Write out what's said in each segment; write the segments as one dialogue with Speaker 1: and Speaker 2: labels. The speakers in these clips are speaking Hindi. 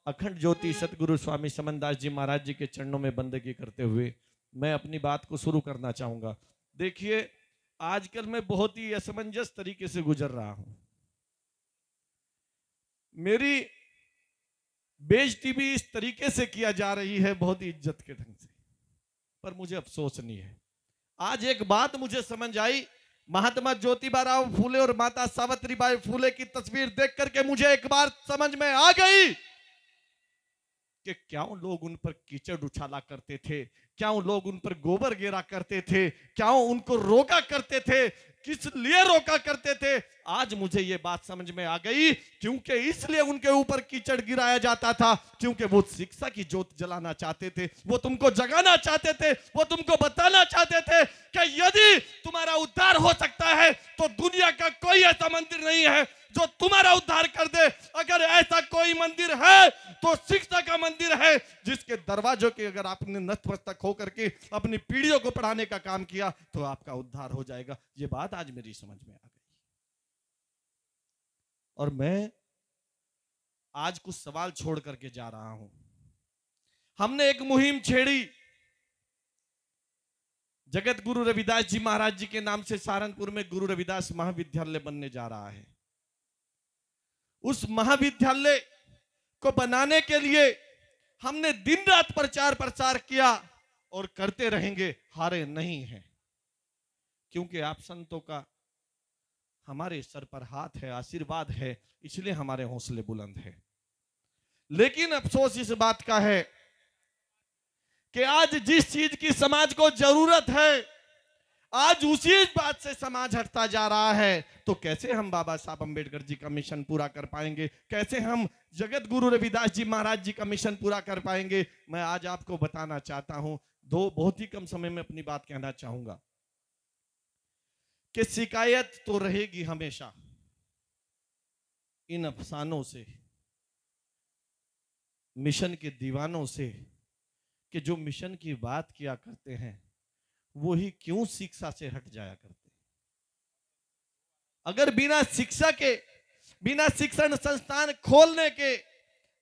Speaker 1: अखंड ज्योति सतगुरु स्वामी समनदास जी महाराज जी के चरणों में बंदगी करते हुए मैं अपनी बात को शुरू करना चाहूंगा। देखिए, आजकल मैं बहुत ही असमंजस तरीके से गुजर रहा हूं। मेरी बेइज्जती भी इस तरीके से किया जा रही है, बहुत ही इज्जत के ढंग से, पर मुझे अफसोस नहीं है। आज एक बात मुझे समझ आई, महात्मा ज्योतिबा राव फूले और माता सावित्रीबाई फूले की तस्वीर देख करके मुझे एक बार समझ में आ गई कि क्यों लोग उन पर कीचड़ उछाला करते थे, क्यों लोग उन पर गोबर गिरा करते थे, क्यों उनको रोका करते थे, किस लिए रोका करते थे। आज मुझे ये बात समझ में आ गई, क्योंकि इसलिए उनके ऊपर कीचड़ गिराया जाता था क्योंकि वो शिक्षा की ज्योत जलाना चाहते थे, वो तुमको जगाना चाहते थे, वो तुमको बताना चाहते थे कि यदि तुम्हारा उद्धार हो सकता है तो दुनिया का कोई ऐसा मंदिर नहीं है जो तुम्हारा उद्धार कर दे। अगर ऐसा कोई मंदिर है तो शिक्षा का मंदिर है, जिसके दरवाजों के अगर आपने नतमस्तक होकर के अपनी पीढ़ियों को पढ़ाने का काम किया तो आपका उद्धार हो जाएगा। ये बात आज मेरी समझ में आ गई और मैं आज कुछ सवाल छोड़ करके जा रहा हूं। हमने एक मुहिम छेड़ी, जगत गुरु रविदास जी महाराज जी के नाम से सहारनपुर में गुरु रविदास महाविद्यालय बनने जा रहा है। उस महाविद्यालय को बनाने के लिए हमने दिन रात प्रचार प्रसार किया और करते रहेंगे, हारे नहीं हैं, क्योंकि आप संतों का हमारे सर पर हाथ है, आशीर्वाद है, इसलिए हमारे हौसले बुलंद है। लेकिन अफसोस इस बात का है कि आज जिस चीज की समाज को जरूरत है, आज उसी बात से समाज हटता जा रहा है। तो कैसे हम बाबा साहब अंबेडकर जी का मिशन पूरा कर पाएंगे, कैसे हम जगत गुरु रविदास जी महाराज जी का मिशन पूरा कर पाएंगे। मैं आज आपको बताना चाहता हूं, बहुत ही कम समय में अपनी बात कहना चाहूंगा कि शिकायत तो रहेगी हमेशा इन अफसानों से, मिशन के दीवानों से, कि जो मिशन की बात किया करते हैं वो ही क्यों शिक्षा से हट जाया करते। अगर बिना शिक्षा के, बिना शिक्षण संस्थान खोलने के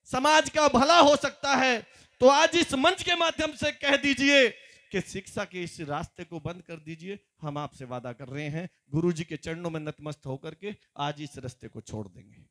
Speaker 1: समाज का भला हो सकता है, तो आज इस मंच के माध्यम से कह दीजिए कि शिक्षा के इस रास्ते को बंद कर दीजिए। हम आपसे वादा कर रहे हैं, गुरु जी के चरणों में नतमस्तक होकर के आज इस रास्ते को छोड़ देंगे।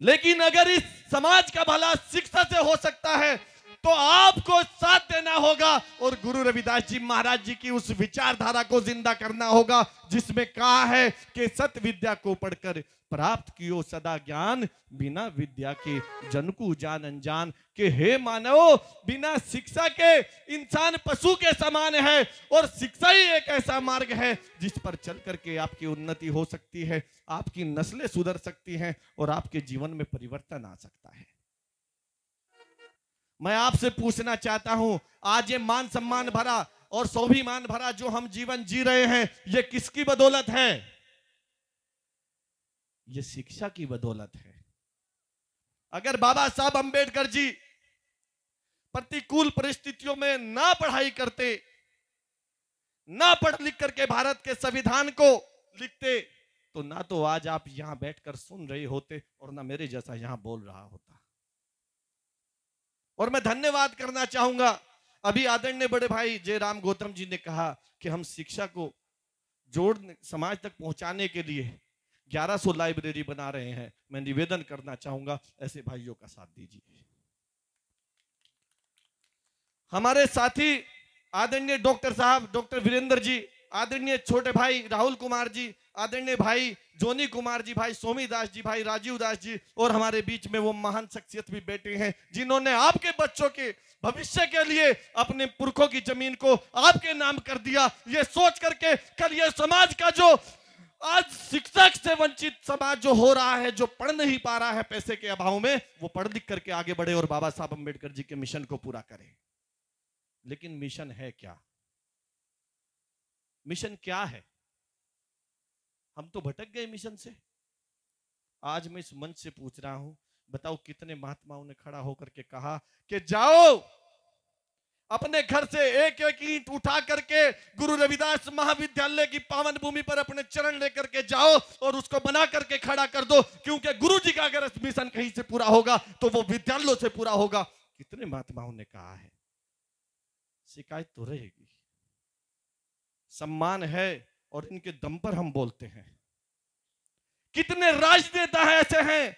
Speaker 1: लेकिन अगर इस समाज का भला शिक्षा से हो सकता है तो आपको साथ देना होगा और गुरु रविदास जी महाराज जी की उस विचारधारा को जिंदा करना होगा, जिसमें कहा है कि सत विद्या को पढ़कर प्राप्त कियो सदा ज्ञान, बिना विद्या के जन को जान अनजान। कि हे मानव, बिना शिक्षा के इंसान पशु के समान है और शिक्षा ही एक ऐसा मार्ग है जिस पर चल करके आपकी उन्नति हो सकती है, आपकी नस्लें सुधर सकती हैं और आपके जीवन में परिवर्तन आ सकता है। मैं आपसे पूछना चाहता हूं, आज ये मान सम्मान भरा और स्वाभिमान भरा जो हम जीवन जी रहे हैं, ये किसकी बदौलत है? ये शिक्षा की बदौलत है। अगर बाबा साहब अंबेडकर जी प्रतिकूल परिस्थितियों में ना पढ़ाई करते, ना पढ़ लिख करके भारत के संविधान को लिखते, तो ना तो आज आप यहां बैठकर सुन रहे होते और ना मेरे जैसा यहां बोल रहा होता। और मैं धन्यवाद करना चाहूंगा, अभी आदरणीय बड़े भाई जयराम गौतम जी ने कहा कि हम शिक्षा को जोड़ने, समाज तक पहुंचाने के लिए 1100 लाइब्रेरी बना रहे हैं। मैं निवेदन करना चाहूंगा, ऐसे भाइयों का साथ दीजिए। हमारे साथी आदरणीय डॉक्टर साहब डॉक्टर वीरेंद्र जी, आदरणीय छोटे भाई राहुल कुमार जी, आदरणीय भाई जोनी कुमार जी, भाई सोमी दास जी, भाई राजीव दास जी, और हमारे बीच में वो महान शख्सियत भी बैठे हैं जिन्होंने आपके बच्चों के भविष्य के लिए अपने पुरखों की जमीन को आपके नाम कर दिया। ये सोच करके कल ये समाज का जो आज शिक्षा से वंचित समाज जो हो रहा है, जो पढ़ नहीं पा रहा है पैसे के अभाव में, वो पढ़ लिख करके आगे बढ़े और बाबा साहब अंबेडकर जी के मिशन को पूरा करे। लेकिन मिशन है क्या? मिशन क्या है? हम तो भटक गए मिशन से। आज मैं इस मंच से पूछ रहा हूं, बताओ कितने महात्माओं ने खड़ा होकर के कहा कि जाओ अपने घर से एक एक ईंट उठा करके गुरु रविदास महाविद्यालय की पावन भूमि पर अपने चरण लेकर के जाओ और उसको बना करके खड़ा कर दो, क्योंकि गुरु जी का अगर मिशन कहीं से पूरा होगा तो वो विद्यालयों से पूरा होगा। कितने महात्माओं ने कहा है, शिकायत तो रहेगी, सम्मान है और इनके दम पर हम बोलते हैं। कितने राजनेता है ऐसे हैं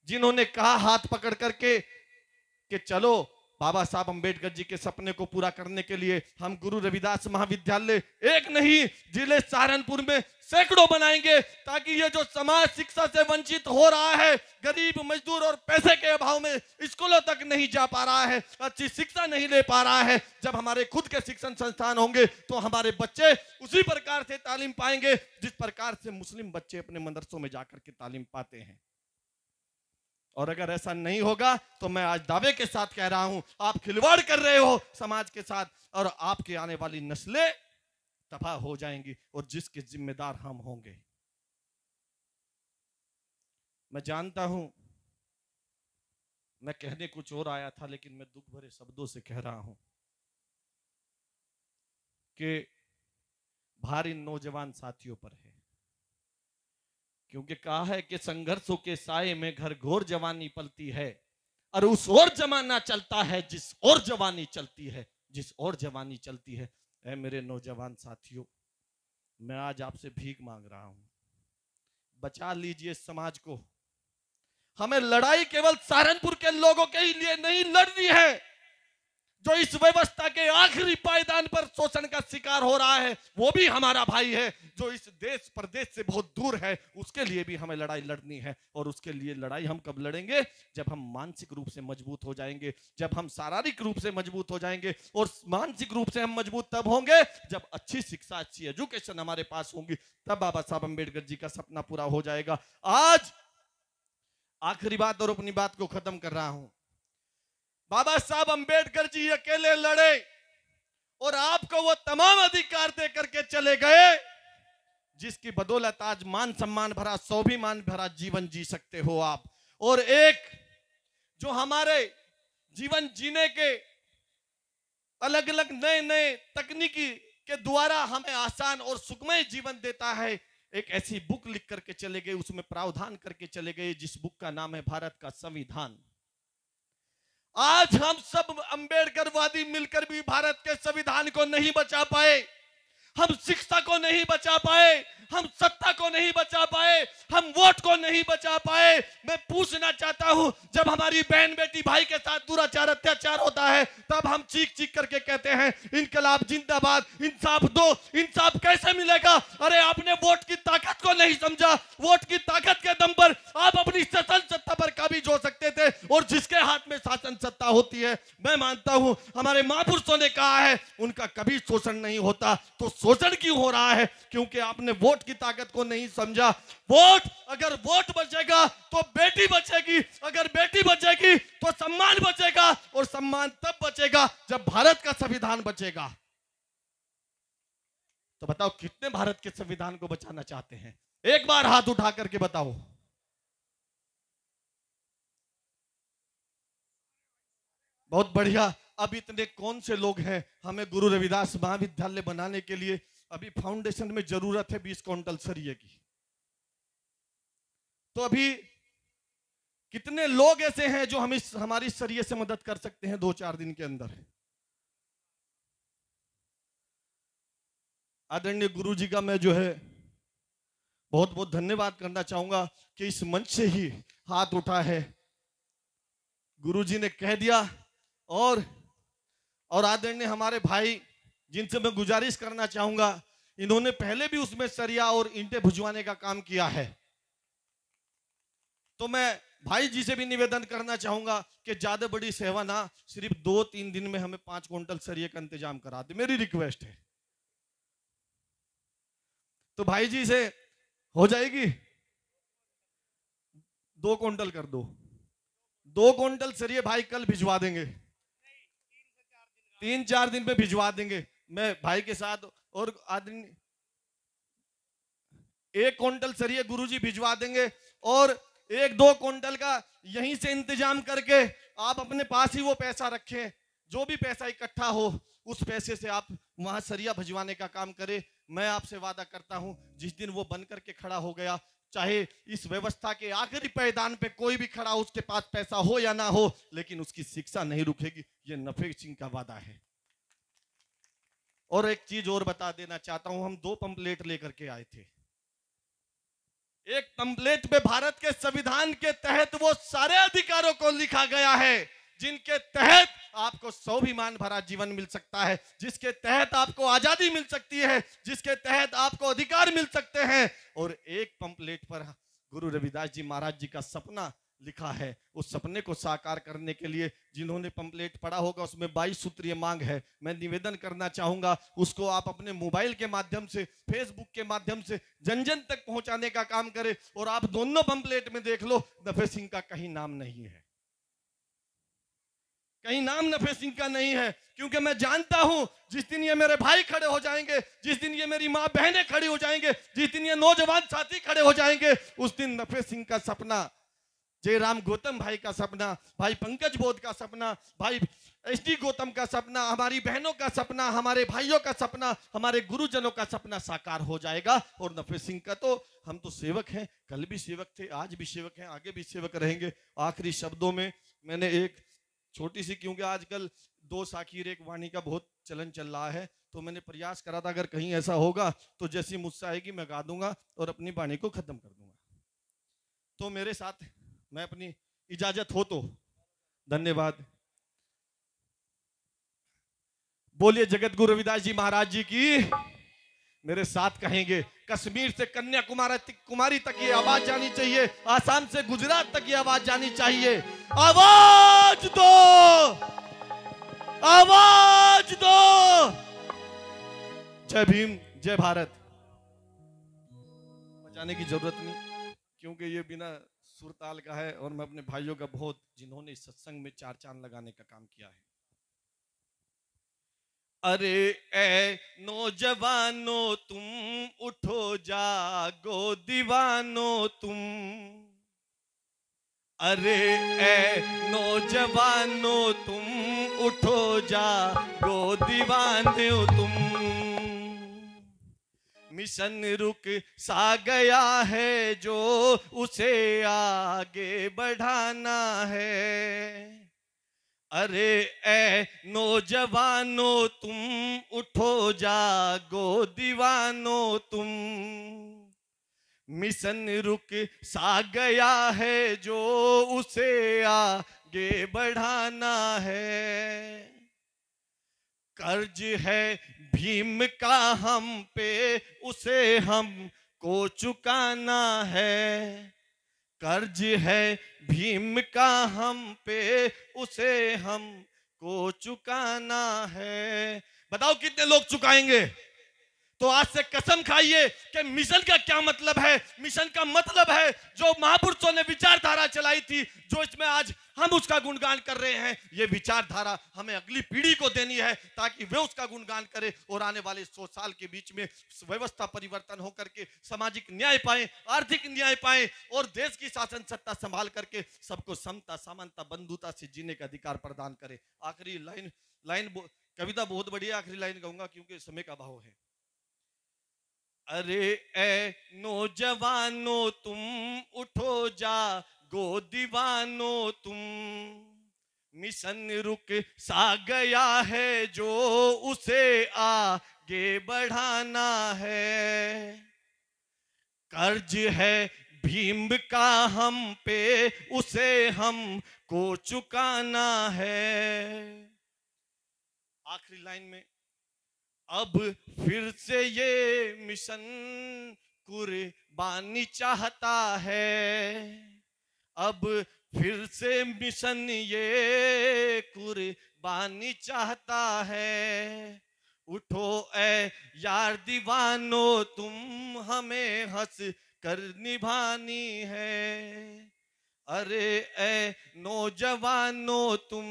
Speaker 1: जिन्होंने कहा हाथ पकड़ करके कि चलो बाबा साहब अंबेडकर जी के सपने को पूरा करने के लिए हम गुरु रविदास महाविद्यालय एक नहीं जिले सहारनपुर में सैकड़ों बनाएंगे, ताकि ये जो समाज शिक्षा से वंचित हो रहा है, गरीब मजदूर और पैसे के अभाव में स्कूलों तक नहीं जा पा रहा है, अच्छी शिक्षा नहीं ले पा रहा है, जब हमारे खुद के शिक्षण संस्थान होंगे तो हमारे बच्चे उसी प्रकार से तालीम पाएंगे जिस प्रकार से मुस्लिम बच्चे अपने मदरसों में जाकर के तालीम पाते हैं। और अगर ऐसा नहीं होगा तो मैं आज दावे के साथ कह रहा हूं, आप खिलवाड़ कर रहे हो समाज के साथ और आपके आने वाली नस्लें तबाह हो जाएंगी और जिसके जिम्मेदार हम होंगे। मैं जानता हूं मैं कहने कुछ और आया था, लेकिन मैं दुख भरे शब्दों से कह रहा हूं कि भारी नौजवान साथियों पर है, क्योंकि कहा है कि संघर्षों के साए में घर घोर जवानी पलती है और उस और जमाना चलता है जिस और जवानी चलती है, जिस और जवानी चलती है। ऐ मेरे नौजवान साथियों, मैं आज आपसे भीख मांग रहा हूं, बचा लीजिए समाज को। हमें लड़ाई केवल सहारनपुर के लोगों के ही लिए नहीं लड़नी है, जो इस व्यवस्था के आखिरी पायदान पर शोषण का शिकार हो रहा है वो भी हमारा भाई है, जो इस देश प्रदेश से बहुत दूर है उसके लिए भी हमें लड़ाई लड़नी है। और उसके लिए लड़ाई हम कब लड़ेंगे? जब हम मानसिक रूप से मजबूत हो जाएंगे, जब हम शारीरिक रूप से मजबूत हो जाएंगे। और मानसिक रूप से हम मजबूत तब होंगे जब अच्छी शिक्षा, अच्छी एजुकेशन हमारे पास होंगी, तब बाबा साहब अंबेडकर जी का सपना पूरा हो जाएगा। आज आखिरी बात और अपनी बात को खत्म कर रहा हूं। बाबा साहब अंबेडकर जी अकेले लड़े और आपको वो तमाम अधिकार दे करके चले गए जिसकी बदौलत आज मान सम्मान भरा, स्वाभिमान भरा जीवन जी सकते हो आप। और एक जो हमारे जीवन जीने के अलग अलग नए नए तकनीकी के द्वारा हमें आसान और सुखमय जीवन देता है, एक ऐसी बुक लिख करके चले गए, उसमें प्रावधान करके चले गए जिस बुक का नाम है भारत का संविधान। आज हम सब अंबेडकरवादी मिलकर भी भारत के संविधान को नहीं बचा पाए, हम शिक्षा को नहीं बचा पाए, हम सत्ता को नहीं बचा पाए, हम वोट को नहीं बचा पाए। मैं पूछना चाहता हूं, जब हमारी बहन बेटी भाई के साथ दुराचार अत्याचार होता है तब हम चीख चीख करके कहते हैं इनकलाब जिंदाबाद, इंसाफ दो। इंसाफ कैसे मिलेगा? अरे आपने वोट की ताकत को नहीं समझा। वोट की ताकत के दम पर आप अपनी शासन सत्ता पर काबिज हो सकते थे, और जिसके हाथ में शासन सत्ता होती है, मैं मानता हूं हमारे महापुरुषों ने कहा है उनका कभी शोषण नहीं होता। तो शोषण क्यों हो रहा है? क्योंकि आपने वोट की ताकत को नहीं समझा। अगर वोट बचेगा तो बेटी बचेगी, अगर बेटी बचेगी तो सम्मान बचेगा, और सम्मान तब बचेगा जब भारत का संविधान बचेगा। तो बताओ कितने भारत के संविधान को बचाना चाहते हैं? एक बार हाथ उठा करके बताओ। बहुत बढ़िया। अब इतने कौन से लोग हैं? हमें गुरु रविदास महाविद्यालय बनाने के लिए अभी फाउंडेशन में जरूरत है 20 क्विंटल सरिये की। तो अभी कितने लोग ऐसे हैं जो हमारी सरिये से मदद कर सकते हैं 2-4 दिन के अंदर? आदरणीय गुरु जी का मैं जो है बहुत बहुत धन्यवाद करना चाहूंगा कि इस मंच से ही हाथ उठा है, गुरु जी ने कह दिया। और आदरणीय हमारे भाई जिनसे मैं गुजारिश करना चाहूंगा, इन्होंने पहले भी उसमें सरिया और ईंटें भुजवाने का काम किया है। तो मैं भाई जी से भी निवेदन करना चाहूंगा कि ज्यादा बड़ी सेवा ना, सिर्फ 2-3 दिन में हमें 5 क्विंटल सरिये का इंतजाम करा दे, मेरी रिक्वेस्ट है। तो भाई जी से हो जाएगी? 2 क्विंटल कर दो। 2 क्विंटल सरिये भाई कल भिजवा देंगे, 3-4 दिन में भिजवा देंगे। मैं भाई के साथ और आदमी 1 क्विंटल सरिये गुरुजी भिजवा देंगे, और 1-2 क्विंटल का यहीं से इंतजाम करके आप अपने पास ही वो पैसा रखें। जो भी पैसा इकट्ठा हो उस पैसे से आप वहां सरिया भिजवाने का काम करें। मैं आपसे वादा करता हूं, जिस दिन वो बन करके खड़ा हो गया, चाहे इस व्यवस्था के आखिरी पैदान पे कोई भी खड़ा हो, उसके पास पैसा हो या ना हो, लेकिन उसकी शिक्षा नहीं रुकेगी। ये नफे सिंह का वादा है। और एक चीज और बता देना चाहता हूं, हम 2 पंपलेट लेकर के आए थे। एक पंपलेट पे भारत के संविधान के तहत वो सारे अधिकारों को लिखा गया है जिनके तहत आपको स्वाभिमान भरा जीवन मिल सकता है, जिसके तहत आपको आजादी मिल सकती है, जिसके तहत आपको अधिकार मिल सकते हैं। और एक पंपलेट पर गुरु रविदास जी महाराज जी का सपना लिखा है। उस सपने को साकार करने के लिए जिन्होंने पंपलेट पढ़ा होगा, उसमें 22 सूत्रीय मांग है। मैं निवेदन करना चाहूंगा, उसको आप अपने मोबाइल के माध्यम से, फेसबुक के माध्यम से जन जन तक पहुंचाने का काम करें। और आप दोनों पंपलेट में देख लो, नफे सिंह का कहीं नाम नहीं है, कहीं नाम नफे सिंह का नहीं है। क्योंकि मैं जानता हूं, जिस दिन ये मेरे भाई खड़े हो जाएंगे, जिस दिन ये मेरी मां बहनें खड़ी हो जाएंगे, जिस दिन ये नौजवान साथी खड़े हो जाएंगे, उस दिन नफे सिंह का सपना, जयराम गौतम भाई का सपना, भाई पंकज बोध का सपना, भाई एसडी गौतम का सपना, हमारी बहनों का सपना, हमारे भाइयों का सपना, हमारे गुरुजनों का सपना साकार हो जाएगा। और नफे सिंह का तो हम तो सेवक हैं, कल भी सेवक थे, आज भी सेवक हैं, आगे भी सेवक रहेंगे। आखिरी शब्दों में मैंने एक छोटी सी, क्योंकि आजकल 2 साखीर 1 वाणी का बहुत चलन चल रहा है, तो मैंने प्रयास करा था अगर कहीं ऐसा होगा तो जैसी मुझसे आएगी मैं गा दूंगा और अपनी वाणी को खत्म कर दूंगा। तो मेरे साथ, मैं अपनी इजाजत हो तो धन्यवाद। बोलिए जगत गुरु रविदास जी महाराज जी की। मेरे साथ कहेंगे, कश्मीर से कन्याकुमारी तक ये आवाज जानी चाहिए, आसाम से गुजरात तक ये आवाज जानी चाहिए। आवाज दो, आवाज दो। जय भीम, जय भारत। बचाने की जरूरत नहीं, क्योंकि ये बिना सुरताल का है। और मैं अपने भाइयों का बहुत, जिन्होंने इस सत्संग में 4 चांद लगाने का काम किया है। अरे ए नौजवानों तुम उठो जागो दीवानों तुम, अरे ए नौजवानों तुम उठो जागो दीवानों तुम। मिशन रुक सा गया है जो उसे आगे बढ़ाना है। अरे ए नौजवानों तुम उठो जागो दीवानों तुम। मिशन रुक सा गया है जो उसे आगे बढ़ाना है। कर्ज है भीम का हम पे, उसे हम को चुकाना है। कर्ज है भीम का हम पे, उसे हम को चुकाना है। बताओ कितने लोग चुकाएंगे? तो आज से कसम खाइए कि मिशन का क्या मतलब है। मिशन का मतलब है जो महापुरुषों ने विचारधारा चलाई थी, जो इसमें आज हम उसका गुणगान कर रहे हैं। ये विचारधारा हमें अगली पीढ़ी को देनी है ताकि वे उसका गुणगान करें और आने वाले 100 साल के बीच में व्यवस्था परिवर्तन होकर के सामाजिक न्याय पाए, आर्थिक न्याय पाए और देश की शासन सत्ता संभाल करके सबको समता, समानता, बंधुता से जीने का अधिकार प्रदान करे। आखिरी लाइन कविता बहुत बढ़िया, आखिरी लाइन कहूंगा क्योंकि समय का अभाव है। अरे ए नौजवानों तुम उठो जागो दीवानों तुम। मिशन रुक सा गया है जो उसे आगे बढ़ाना है। कर्ज है भीम का हम पे, उसे हम को चुकाना है। आखिरी लाइन में, अब फिर से ये मिशन कुर्बानी चाहता है। अब फिर से मिशन ये कुर्बानी चाहता है। उठो ए यार दीवानो तुम, हमें हंस कर निभानी है। अरे ए नौजवानों तुम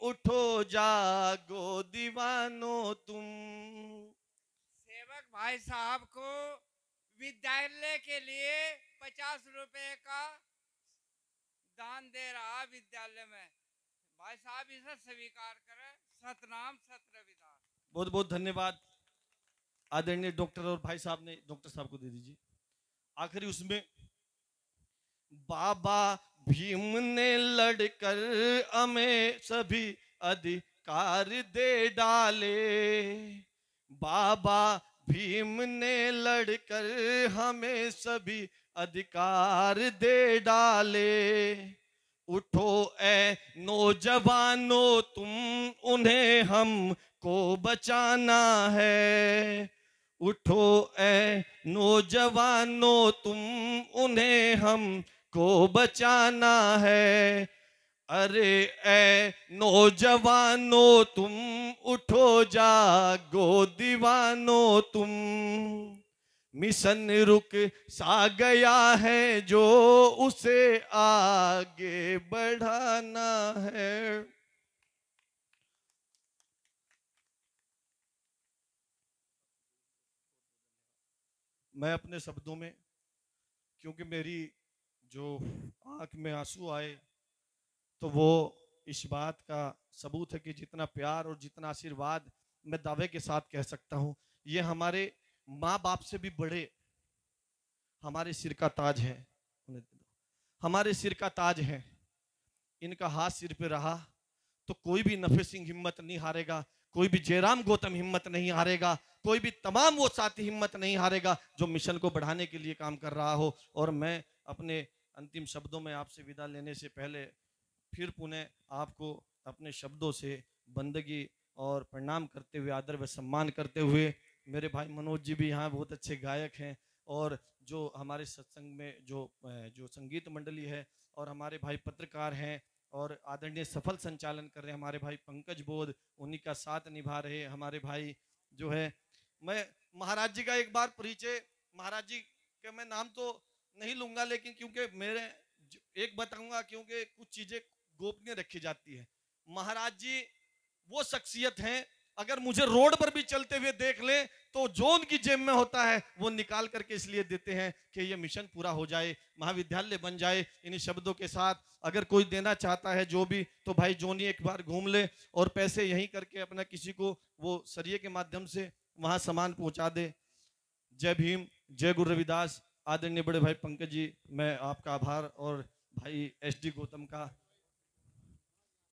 Speaker 1: उठो जागो दीवानों तुम।
Speaker 2: सेवक भाई साहब को विद्यालय के लिए 50 रुपए का दान दे रहा विद्यालय में। भाई साहब इसे स्वीकार करें। सतनाम सत रविदास।
Speaker 1: बहुत बहुत धन्यवाद आदरणीय डॉक्टर, और भाई साहब ने डॉक्टर साहब को दे दीजिए। आखिरी उसमें, बाबा भीम ने लड़कर हमें सभी अधिकार दे डाले, बाबा भीम ने लड़कर हमें सभी अधिकार दे डाले। उठो ए नौजवानों तुम, उन्हें हमको बचाना है। उठो ए नौजवानों तुम, उन्हें हमको बचाना है। अरे ए नौजवानों तुम, उठो जागो दीवानों तुम, मिशन रुक सा गया है जो उसे आगे बढ़ाना है। मैं अपने शब्दों में, क्योंकि मेरी जो आंख में आंसू आए, तो वो इस बात का सबूत है कि जितना प्यार और जितना आशीर्वाद मैं दावे के साथ कह सकता हूं, ये हमारे माँ बाप से भी बड़े हमारे सिर का ताज है। हमारे सिर का ताज है। इनका हाथ सिर पे रहा तो कोई भी नफे सिंह हिम्मत नहीं हारेगा, कोई भी जयराम गौतम हिम्मत नहीं हारेगा, कोई भी तमाम वो साथी हिम्मत नहीं हारेगा जो मिशन को बढ़ाने के लिए काम कर रहा हो। और मैं अपने अंतिम शब्दों में आपसे विदा लेने से पहले फिर पुनः आपको अपने शब्दों से बंदगी और प्रणाम करते हुए, आदर व सम्मान करते हुए, मेरे भाई मनोज जी भी यहाँ बहुत अच्छे गायक हैं, और जो हमारे सत्संग में जो संगीत मंडली है, और हमारे भाई पत्रकार हैं, और आदरणीय सफल संचालन कर रहे हैं हमारे भाई पंकज बोध, उन्हीं का साथ निभा रहे हमारे भाई जो है। मैं महाराज जी का एक बार परिचय, महाराज जी के मैं नाम तो नहीं लूंगा, लेकिन क्योंकि मेरे एक बताऊंगा, क्योंकि कुछ चीजें गोपनीय रखी जाती है। महाराज जी वो शख्सियत हैं, अगर मुझे रोड पर भी चलते हुए देख ले तो जो उनकी जेब में होता है वो निकाल करके इसलिए देते हैं कि ये मिशन पूरा हो जाए, महाविद्यालय बन जाए। इन्हीं शब्दों के साथ अगर कोई देना चाहता है जो भी, तो भाई जोनी एक बार घूम ले और पैसे यहीं करके अपना किसी को वो सरिये के माध्यम से वहां सामान पहुंचा दे। जय भीम, जय गुरु रविदास। आदरणीय बड़े भाई पंकज जी, मैं आपका आभार और भाई SD गौतम का